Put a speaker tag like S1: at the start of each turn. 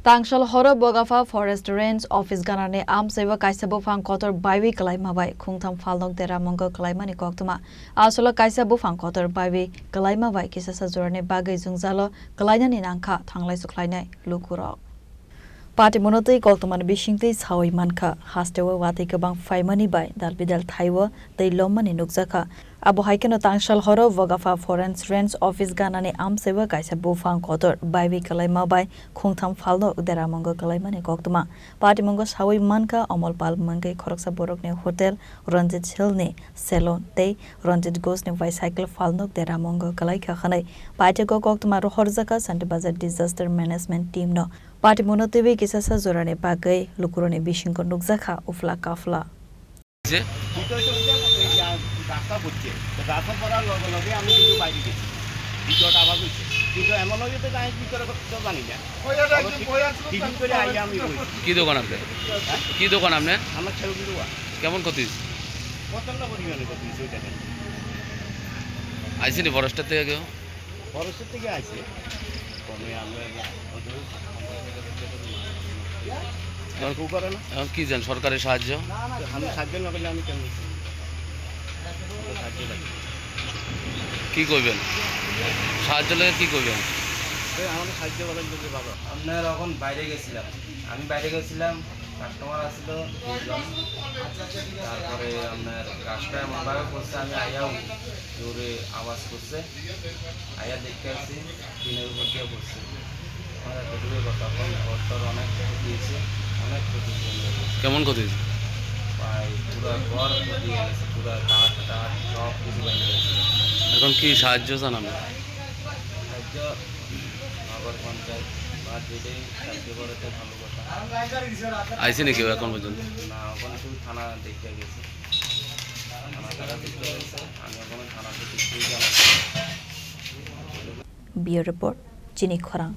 S1: Tangsal Horo Bakafa Forest Range Office Ganani Amchaio Kaisa Buphang Kotor Baiwi Kwlaimabai Khungtham Phalnok Deramwngo Khlainani Koktwma Salo Kaisa Buphang Kotor Baiwi Kwlaimabai Kisasa Jorani Bagwi Jungjalo Khlainani Nangkha Thanglaiso Khlainai Lukurok Party monotei Koktwma bishingtei sawi manka hastewa wati kabang faimani bai dalbidal thaiwa tei lomani nukjaka abo haikeno Tangsal Horo Bakafa Forest Range Office Ganani Amchaio Kaisa Buphang Kotor Baiwi Kwlaimabai Khungtham Phalnok Deramwngo Kwlaimani Koktwma Party mongo sawi manka Omol Pal mangai Khoroksa Borokne Hotel Ranjit Hilni Salon tei Ranjit Gosne Bicycle Phalnok Deramwngo Khlaika khanai Party go Koktwma ro horjaka Sante Bazar Disaster Management Team no Party monotebe Kisasa Jorani Bagwi Lukurok bishingko nukjaka ufla kafla
S2: রাস্তা করছে রাস্তা করার লগে লগে আমি কিন্তু বাইরে গেছি ভিডিওটা আবার হয়েছে কিন্তু এমন হয়ে যেতে আমি কি করে করতে জানি না টিভি করে আইয়া আমি
S3: কি দোকান আপনার কি দোকান আপনার
S2: আমার ছেলে
S3: কেমন ক্ষতি
S2: প্রচন্ড পরিমাণে ক্ষতি হয়েছে ওইটা
S3: আইসিনি ফরেস্টার থেকে কেউ
S2: ফরেস্টের থেকে আইছে কমে আমরা
S3: কি জান সরকারের সাহায্য
S2: আমি সাহায্য না করলে আমি কেন
S3: কি করবেন সাহায্য লাগে কি করবেন
S2: আমাদের সাহায্য করার জন্য বাবা
S4: আপনার এখন বাইরে গেছিলাম আমি বাইরে গেছিলাম কাস্টমার আসলো তারপরে আপনার গাছটা এমনভাবে করছে আমি আয়াও জোরে আওয়াজ করছে আয়া দেখতে আসছি টিনের উপর দিয়ে পড়ছে আমার এতটুকুই কথা এখন ঘরটার অনেক ক্ষতি হয়েছে অনেক ক্ষতি
S3: কেমন ক্ষতি হয়েছে
S4: প্রায় পুরো ঘর ক্ষতি হয়ে গেছে পুরো কাঠ টাঠ সব কিছু ভেঙে গেছে
S3: এখন কি সাহায্য চান আমরা
S4: সাহায্য নগর পঞ্চায়েত বা যেটাই সাহায্য করেছে ভালো কথা
S3: আইসিনি কেউ এখন পর্যন্ত
S4: না ওখানে শুধু থানা দেখতে গেছি থানা তারা দেখতে গেছে আমি ওখানে থানাতে দেখতেই জানাচ্ছি
S1: Bureau Report Chini Khorang